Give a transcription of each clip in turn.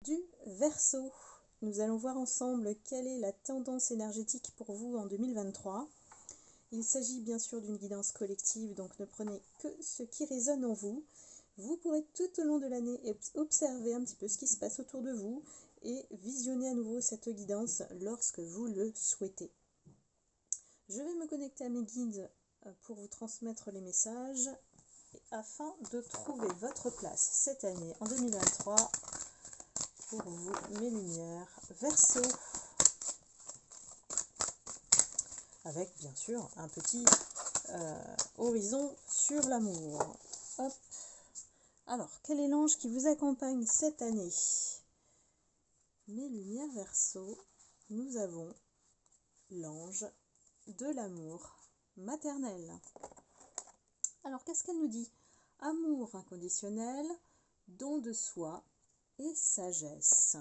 du Verseau. Nous allons voir ensemble quelle est la tendance énergétique pour vous en 2023. Il s'agit bien sûr d'une guidance collective, donc ne prenez que ce qui résonne en vous. Vous pourrez tout au long de l'année observer un petit peu ce qui se passe autour de vous et visionner à nouveau cette guidance lorsque vous le souhaitez. Je vais me connecter à mes guides pour vous transmettre les messages afin de trouver votre place cette année en 2023 pour vous, mes lumières Verseau, avec bien sûr un petit horizon sur l'amour. Hop. Alors, quel est l'ange qui vous accompagne cette année? Mes lumières Verseau, nous avons l'ange de l'amour maternel. Alors, qu'est-ce qu'elle nous dit? Amour inconditionnel, don de soi et sagesse.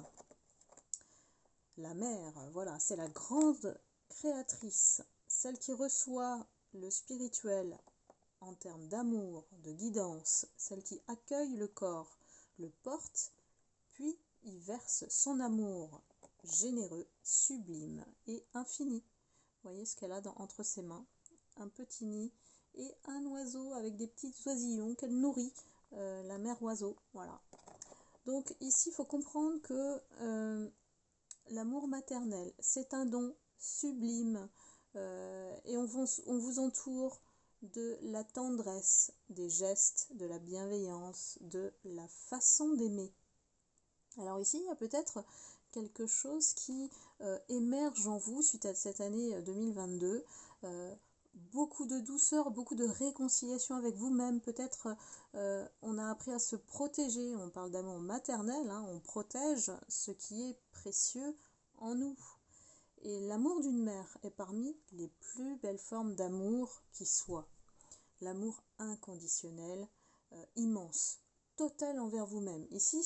La mère, voilà, c'est la grande créatrice, celle qui reçoit le spirituel en termes d'amour, de guidance, celle qui accueille le corps, le porte, puis y verse son amour généreux, sublime et infini. Vous voyez ce qu'elle a entre ses mains, un petit nid et un oiseau avec des petits oisillons qu'elle nourrit, la mère oiseau, voilà. Donc ici, il faut comprendre que l'amour maternel, c'est un don sublime et on vous entoure de la tendresse, des gestes, de la bienveillance, de la façon d'aimer. Alors ici, il y a peut-être quelque chose qui émerge en vous suite à cette année 2022. Beaucoup de douceur, beaucoup de réconciliation avec vous-même. Peut-être on a appris à se protéger. On parle d'amour maternel, hein, on protège ce qui est précieux en nous. Et l'amour d'une mère est parmi les plus belles formes d'amour qui soient. L'amour inconditionnel, immense, total envers vous-même. Ici,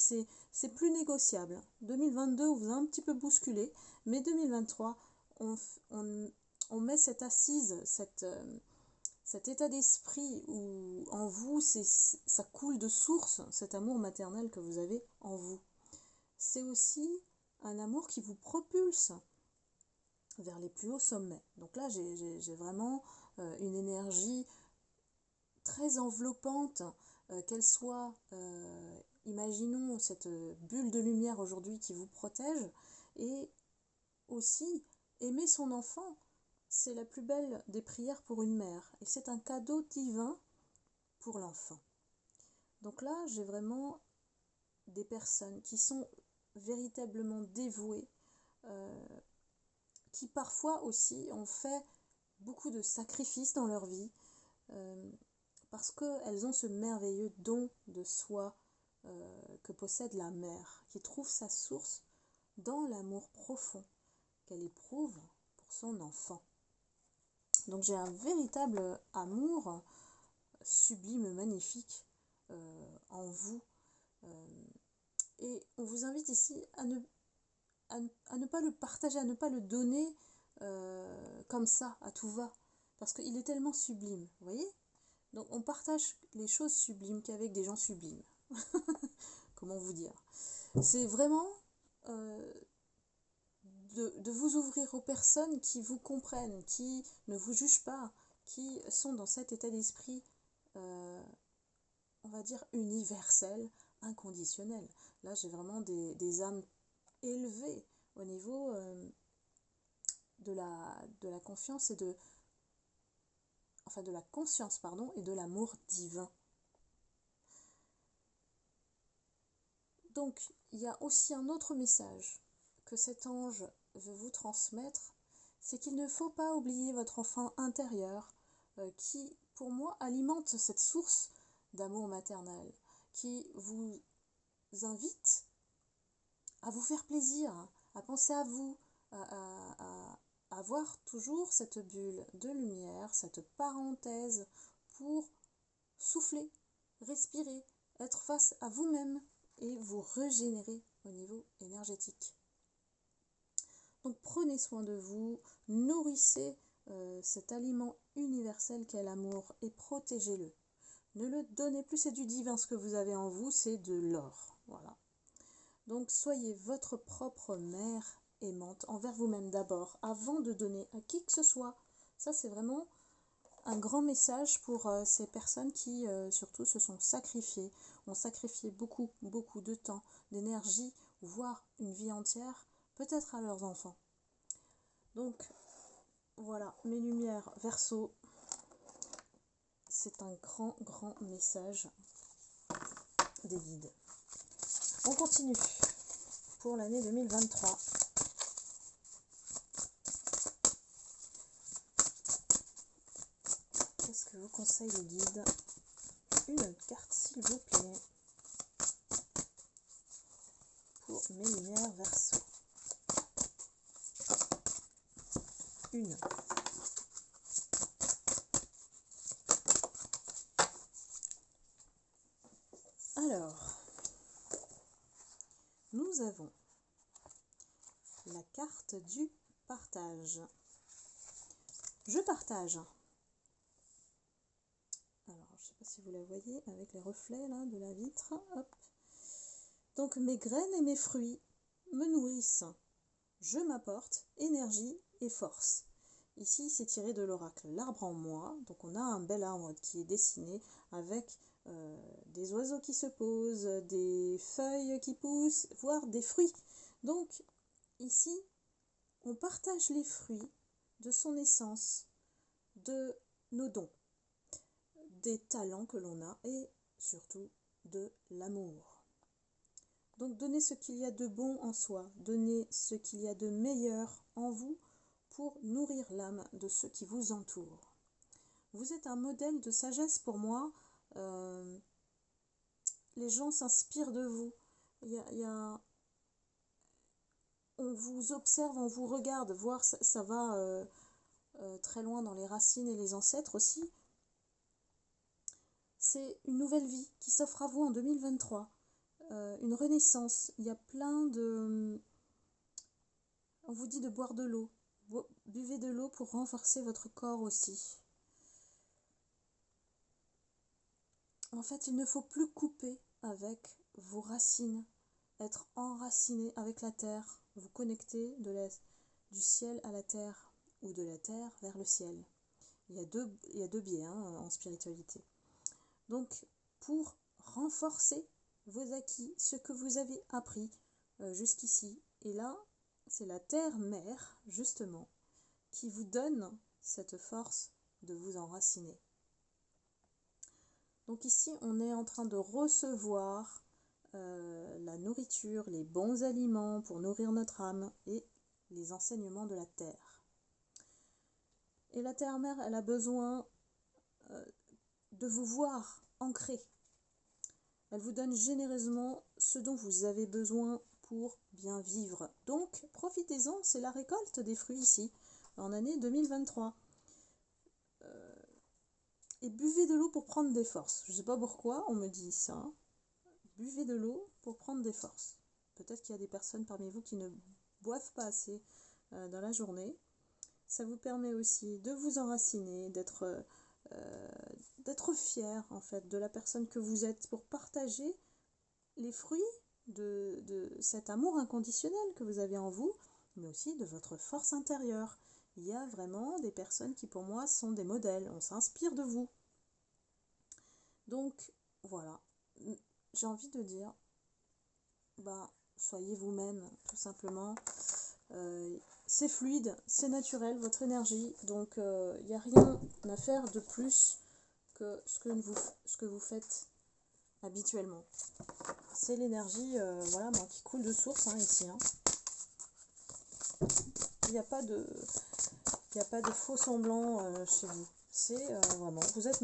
c'est plus négociable. 2022, on vous a un petit peu bousculé, mais 2023, on met cette assise, cet état d'esprit où en vous, ça coule de source, cet amour maternel que vous avez en vous. C'est aussi un amour qui vous propulse vers les plus hauts sommets. Donc là, j'ai vraiment une énergie très enveloppante, qu'elle soit, imaginons cette bulle de lumière aujourd'hui qui vous protège, et aussi aimer son enfant, c'est la plus belle des prières pour une mère, et c'est un cadeau divin pour l'enfant. Donc là, j'ai vraiment des personnes qui sont véritablement dévouées, qui parfois aussi ont fait beaucoup de sacrifices dans leur vie, parce qu'elles ont ce merveilleux don de soi que possède la mère, qui trouve sa source dans l'amour profond qu'elle éprouve pour son enfant. Donc j'ai un véritable amour sublime, magnifique en vous. Et on vous invite ici à ne pas le partager, à ne pas le donner comme ça, à tout va, parce qu'il est tellement sublime, vous voyez? Donc on partage les choses sublimes qu'avec des gens sublimes. Comment vous dire? C'est vraiment de vous ouvrir aux personnes qui vous comprennent, qui ne vous jugent pas, qui sont dans cet état d'esprit, on va dire, universel, inconditionnel. Là, j'ai vraiment des âmes élevées au niveau de la confiance et de la conscience, pardon, et de l'amour divin. Donc, il y a aussi un autre message que cet ange veut vous transmettre, c'est qu'il ne faut pas oublier votre enfant intérieur qui, pour moi, alimente cette source d'amour maternel, qui vous invite à vous faire plaisir, à penser à vous, à avoir toujours cette bulle de lumière, cette parenthèse pour souffler, respirer, être face à vous-même et vous régénérer au niveau énergétique. Donc prenez soin de vous, nourrissez cet aliment universel qu'est l'amour et protégez-le. Ne le donnez plus, c'est du divin ce que vous avez en vous, c'est de l'or. Voilà. Donc soyez votre propre mère aimante envers vous-même d'abord, avant de donner à qui que ce soit. Ça, c'est vraiment un grand message pour ces personnes qui, surtout, se sont sacrifiées, ont sacrifié beaucoup, beaucoup de temps, d'énergie, voire une vie entière, peut-être à leurs enfants. Donc, voilà, mes lumières Verseau, c'est un grand, grand message des guides. On continue pour l'année 2023. Qu'est-ce que vous conseille le guide? Une carte, s'il vous plaît, pour mes lumières Verseau. Une. Alors, nous avons la carte du partage. Je partage. Alors, je ne sais pas si vous la voyez avec les reflets là de la vitre. Hop. Donc, mes graines et mes fruits me nourrissent. Je m'apporte énergie et force. Ici, c'est tiré de l'oracle L'arbre en moi. Donc, on a un bel arbre qui est dessiné avec des oiseaux qui se posent, des feuilles qui poussent, voire des fruits. Donc, ici, on partage les fruits de son essence, de nos dons, des talents que l'on a et surtout de l'amour. Donc donnez ce qu'il y a de bon en soi, donnez ce qu'il y a de meilleur en vous pour nourrir l'âme de ceux qui vous entourent. Vous êtes un modèle de sagesse pour moi, les gens s'inspirent de vous. On vous observe, on vous regarde, voire ça va très loin dans les racines et les ancêtres aussi. C'est une nouvelle vie qui s'offre à vous en 2023, une renaissance. Il y a plein de... On vous dit de boire de l'eau. Buvez de l'eau pour renforcer votre corps aussi. En fait, il ne faut plus couper avec vos racines, être enraciné avec la terre, vous connecter du ciel à la terre ou de la terre vers le ciel. Il y a deux biais en spiritualité. Donc, pour renforcer vos acquis, ce que vous avez appris jusqu'ici, et là, c'est la terre-mère, justement, qui vous donne cette force de vous enraciner. Donc ici, on est en train de recevoir la nourriture, les bons aliments pour nourrir notre âme et les enseignements de la terre. Et la terre-mère, elle a besoin de vous voir ancré. Elle vous donne généreusement ce dont vous avez besoin pour bien vivre. Donc, profitez-en, c'est la récolte des fruits ici, en année 2023. Et buvez de l'eau pour prendre des forces. Je ne sais pas pourquoi on me dit ça. Buvez de l'eau pour prendre des forces. Peut-être qu'il y a des personnes parmi vous qui ne boivent pas assez dans la journée. Ça vous permet aussi de vous enraciner, d'être fier en fait de la personne que vous êtes pour partager les fruits de cet amour inconditionnel que vous avez en vous, mais aussi de votre force intérieure. Il y a vraiment des personnes qui pour moi sont des modèles, on s'inspire de vous. Donc voilà, j'ai envie de dire, soyez vous-même tout simplement. C'est fluide, c'est naturel, votre énergie, donc il n'y a rien à faire de plus que ce que vous faites habituellement. C'est l'énergie qui coule de source ici. Il n'y a pas de faux semblants chez vous. C'est vraiment, vous êtes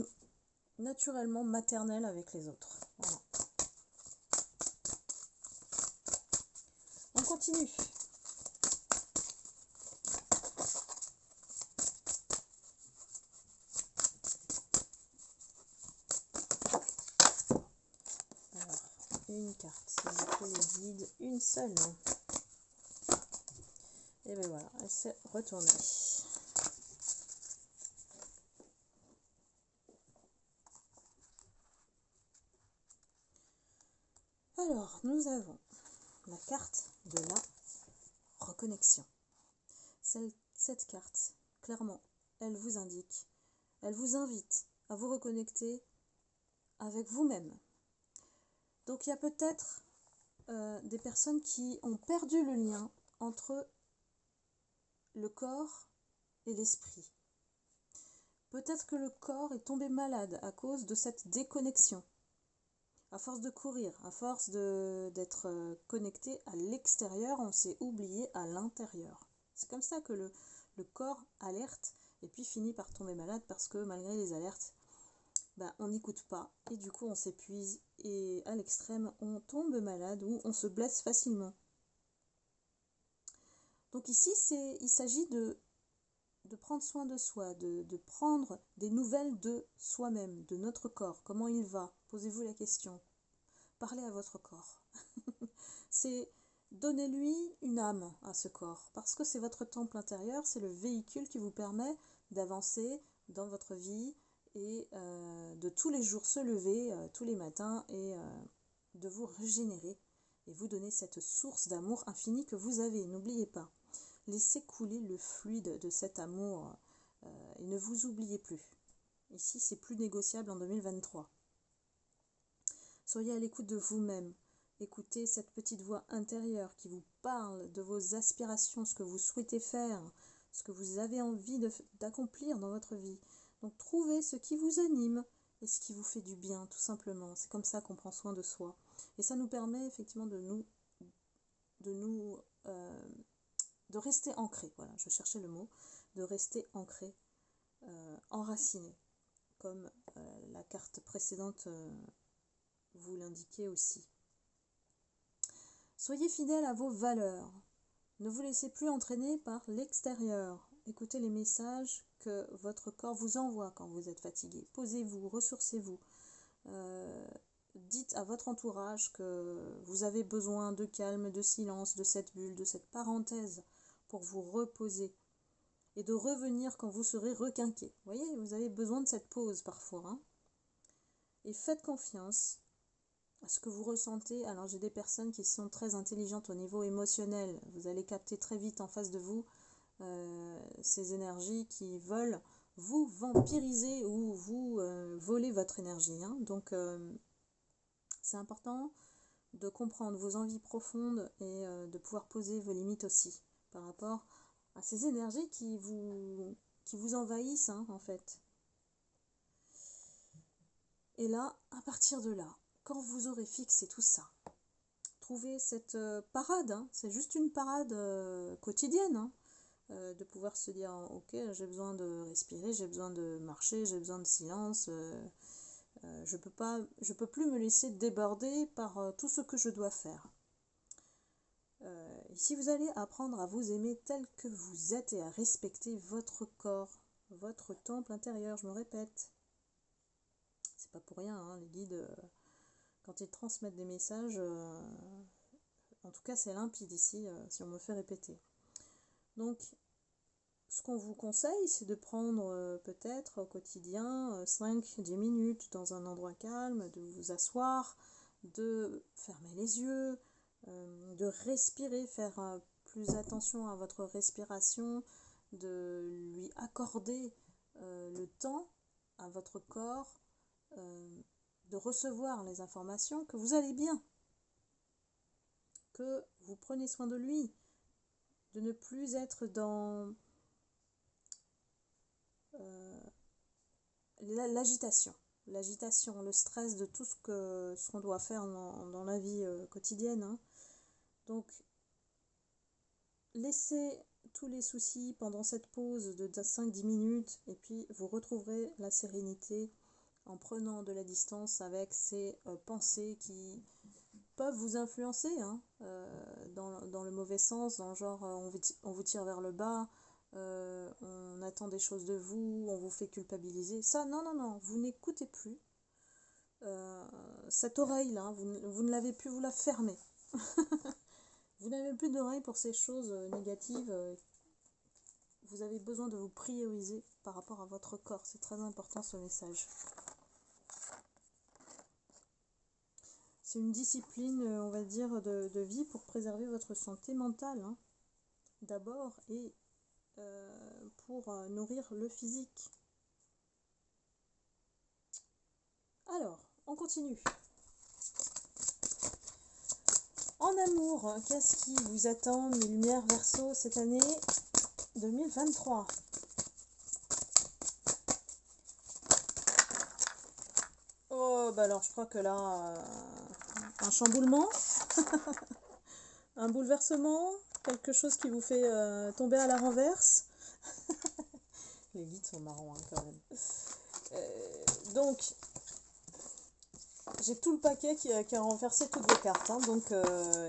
naturellement maternel avec les autres. Voilà. On continue. Alors, une carte, s'il vous plaît, les guides, une seule. Et bien voilà, elle s'est retournée. Alors, nous avons la carte de la reconnexion. Cette carte, clairement, elle vous indique, elle vous invite à vous reconnecter avec vous-même. Donc il y a peut-être des personnes qui ont perdu le lien entre le corps et l'esprit. Peut-être que le corps est tombé malade à cause de cette déconnexion. À force de courir, à force d'être connecté à l'extérieur, on s'est oublié à l'intérieur. C'est comme ça que le corps alerte et puis finit par tomber malade parce que malgré les alertes, on n'écoute pas et du coup on s'épuise et à l'extrême on tombe malade ou on se blesse facilement. Donc ici il s'agit de prendre soin de soi, de prendre des nouvelles de soi-même, de notre corps, comment il va. Posez-vous la question. Parlez à votre corps. C'est donnez-lui une âme à ce corps, parce que c'est votre temple intérieur, c'est le véhicule qui vous permet d'avancer dans votre vie et de tous les jours se lever, tous les matins, et de vous régénérer et vous donner cette source d'amour infini que vous avez. N'oubliez pas. Laissez couler le fluide de cet amour et ne vous oubliez plus. Ici, c'est plus négociable en 2023. Soyez à l'écoute de vous-même. Écoutez cette petite voix intérieure qui vous parle de vos aspirations, ce que vous souhaitez faire, ce que vous avez envie d'accomplir dans votre vie. Donc trouvez ce qui vous anime et ce qui vous fait du bien, tout simplement. C'est comme ça qu'on prend soin de soi. Et ça nous permet effectivement de rester ancré, voilà, je cherchais le mot, de rester ancré, enraciné, comme la carte précédente vous l'indiquait aussi. Soyez fidèle à vos valeurs, ne vous laissez plus entraîner par l'extérieur, écoutez les messages que votre corps vous envoie quand vous êtes fatigué, posez-vous, ressourcez-vous, dites à votre entourage que vous avez besoin de calme, de silence, de cette bulle, de cette parenthèse, pour vous reposer et de revenir quand vous serez requinqué. Vous voyez, vous avez besoin de cette pause parfois. Hein. Et faites confiance à ce que vous ressentez. Alors j'ai des personnes qui sont très intelligentes au niveau émotionnel. Vous allez capter très vite en face de vous ces énergies qui veulent vous vampiriser ou vous voler votre énergie. Hein. Donc c'est important de comprendre vos envies profondes et de pouvoir poser vos limites aussi par rapport à ces énergies qui vous envahissent en fait. Et là, à partir de là, quand vous aurez fixé tout ça, trouvez cette parade, c'est juste une parade quotidienne, de pouvoir se dire ok, j'ai besoin de respirer, j'ai besoin de marcher, j'ai besoin de silence, je peux plus me laisser déborder par tout ce que je dois faire. Ici, vous allez apprendre à vous aimer tel que vous êtes et à respecter votre corps, votre temple intérieur, je me répète. C'est pas pour rien, hein, les guides, quand ils transmettent des messages, en tout cas c'est limpide ici, si on me fait répéter. Donc, ce qu'on vous conseille, c'est de prendre peut-être au quotidien 5-10 minutes dans un endroit calme, de vous asseoir, de fermer les yeux, de respirer, faire plus attention à votre respiration, de lui accorder le temps à votre corps, de recevoir les informations que vous allez bien, que vous prenez soin de lui, de ne plus être dans l'agitation, le stress de tout ce qu'on doit faire dans la vie quotidienne. Hein. Donc, laissez tous les soucis pendant cette pause de 5-10 minutes et puis vous retrouverez la sérénité en prenant de la distance avec ces pensées qui peuvent vous influencer dans le mauvais sens, dans le genre on vous tire vers le bas, on attend des choses de vous, on vous fait culpabiliser. Ça, non, vous n'écoutez plus. Cette oreille-là, vous ne l'avez plus, vous la fermez. Vous n'avez plus d'oreille pour ces choses négatives. Vous avez besoin de vous prioriser par rapport à votre corps. C'est très important ce message. c'est une discipline, on va dire, de vie pour préserver votre santé mentale, hein, d'abord, et pour nourrir le physique. Alors, on continue. En amour, qu'est-ce qui vous attend, mes lumières Verseau, cette année 2023? Oh, bah alors je crois que là, un chamboulement, un bouleversement, quelque chose qui vous fait tomber à la renverse. Les guides sont marrants, hein, quand même. Donc, j'ai tout le paquet qui a renversé toutes vos cartes. Hein, donc,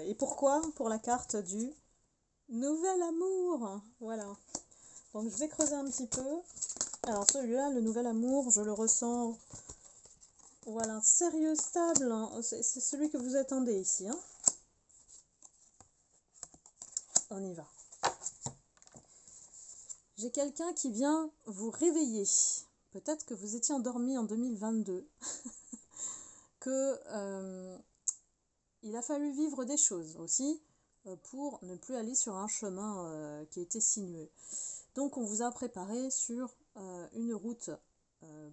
et pourquoi? Pour la carte du nouvel amour. Voilà. Donc, je vais creuser un petit peu. Alors, celui-là, le nouvel amour, je le ressens. Voilà, sérieux, stable. Hein, c'est celui que vous attendez ici. Hein. On y va. J'ai quelqu'un qui vient vous réveiller. Peut-être que vous étiez endormi en 2022. Que il a fallu vivre des choses aussi pour ne plus aller sur un chemin qui était sinueux. Donc on vous a préparé sur une route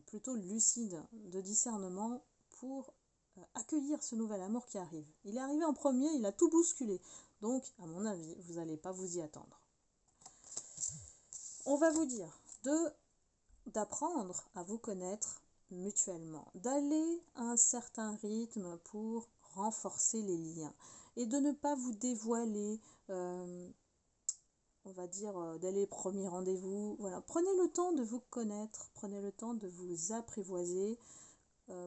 plutôt lucide de discernement pour accueillir ce nouvel amour qui arrive. Il est arrivé en premier, il a tout bousculé. Donc à mon avis, vous n'allez pas vous y attendre. On va vous dire d'apprendre à vous connaître mutuellement, d'aller à un certain rythme pour renforcer les liens et de ne pas vous dévoiler, on va dire, d'aller premier rendez-vous. Voilà. Prenez le temps de vous connaître, prenez le temps de vous apprivoiser,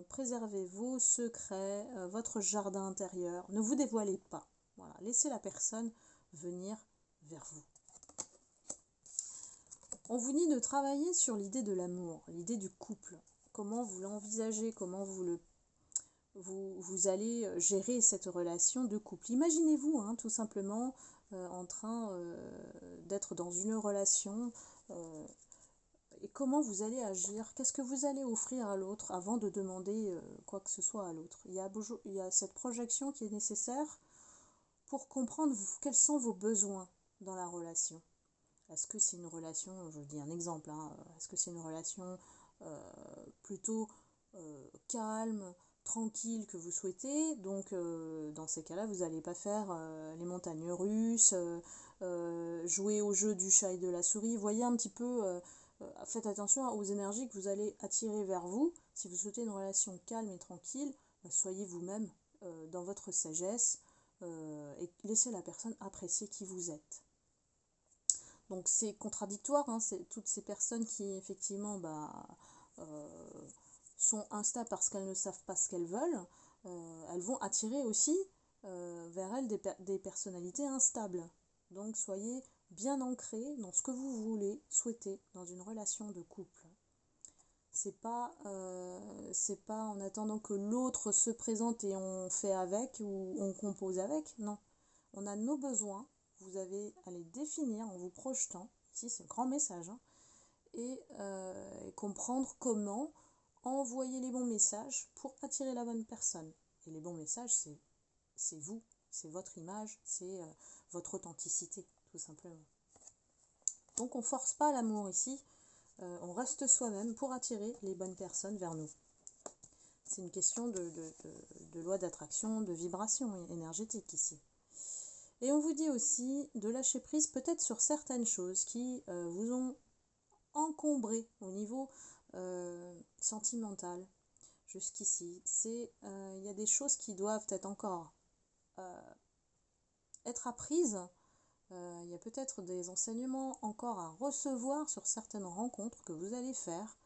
préservez vos secrets, votre jardin intérieur, ne vous dévoilez pas. Voilà. Laissez la personne venir vers vous. On vous dit de travailler sur l'idée de l'amour, l'idée du couple. Comment vous l'envisagez, comment vous allez gérer cette relation de couple. Imaginez-vous hein, tout simplement en train d'être dans une relation et comment vous allez agir, qu'est-ce que vous allez offrir à l'autre avant de demander quoi que ce soit à l'autre. Il y a cette projection qui est nécessaire pour comprendre quels sont vos besoins dans la relation. Est-ce que c'est une relation, je dis un exemple, hein, est-ce que c'est une relation plutôt calme, tranquille que vous souhaitez? Donc dans ces cas-là, vous n'allez pas faire les montagnes russes, jouer au jeu du chat et de la souris. Voyez un petit peu, faites attention aux énergies que vous allez attirer vers vous. Si vous souhaitez une relation calme et tranquille, soyez vous-même dans votre sagesse et laissez la personne apprécier qui vous êtes. Donc c'est contradictoire, hein, c'est toutes ces personnes qui effectivement sont instables parce qu'elles ne savent pas ce qu'elles veulent, elles vont attirer aussi vers elles des personnalités instables. Donc soyez bien ancrés dans ce que vous voulez, souhaitez dans une relation de couple. C'est pas en attendant que l'autre se présente et on fait avec ou on compose avec, non. On a nos besoins. Vous avez à les définir en vous projetant, ici c'est le grand message, hein, et comprendre comment envoyer les bons messages pour attirer la bonne personne. Et les bons messages, c'est vous, c'est votre image, c'est votre authenticité, tout simplement. Donc on ne force pas l'amour ici, on reste soi-même pour attirer les bonnes personnes vers nous. C'est une question de loi d'attraction, de vibration énergétique ici. Et on vous dit aussi de lâcher prise peut-être sur certaines choses qui vous ont encombré au niveau sentimental jusqu'ici. Il y a des choses qui doivent être encore être apprises. Il y a peut-être des enseignements encore à recevoir sur certaines rencontres que vous allez faire.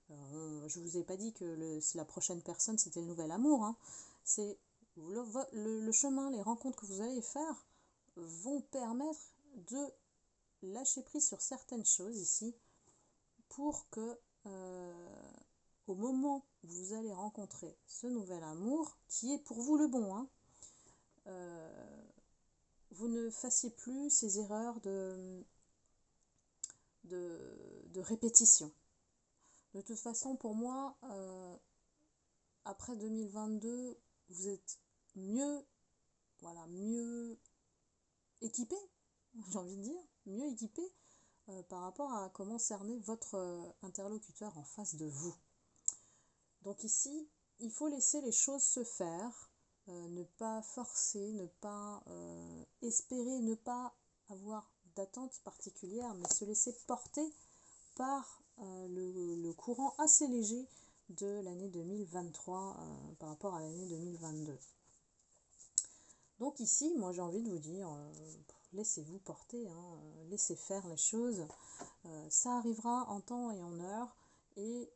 Je ne vous ai pas dit que la prochaine personne c'était le nouvel amour. Hein. C'est le chemin, les rencontres que vous allez faire vont permettre de lâcher prise sur certaines choses ici pour que au moment où vous allez rencontrer ce nouvel amour, qui est pour vous le bon, hein, vous ne fassiez plus ces erreurs de répétition. De toute façon, pour moi, après 2022, vous êtes mieux, voilà, mieux équipé, j'ai envie de dire, mieux équipé par rapport à comment cerner votre interlocuteur en face de vous. Donc ici, il faut laisser les choses se faire, ne pas forcer, ne pas espérer, ne pas avoir d'attente particulière, mais se laisser porter par le courant assez léger de l'année 2023 par rapport à l'année 2022. Donc ici, moi j'ai envie de vous dire, laissez-vous porter, hein, laissez faire les choses, ça arrivera en temps et en heure, et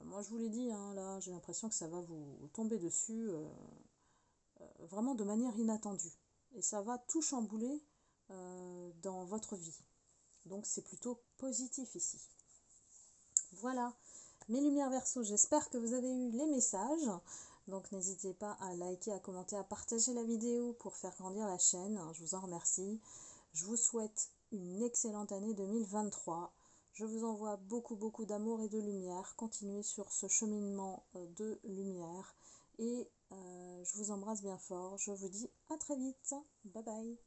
moi je vous l'ai dit, hein, là j'ai l'impression que ça va vous tomber dessus vraiment de manière inattendue, et ça va tout chambouler dans votre vie. Donc c'est plutôt positif ici. Voilà, mes lumières Verseau, j'espère que vous avez eu les messages. Donc n'hésitez pas à liker, à commenter, à partager la vidéo pour faire grandir la chaîne. Je vous en remercie. Je vous souhaite une excellente année 2023. Je vous envoie beaucoup d'amour et de lumière. Continuez sur ce cheminement de lumière. Et je vous embrasse bien fort. Je vous dis à très vite. Bye bye.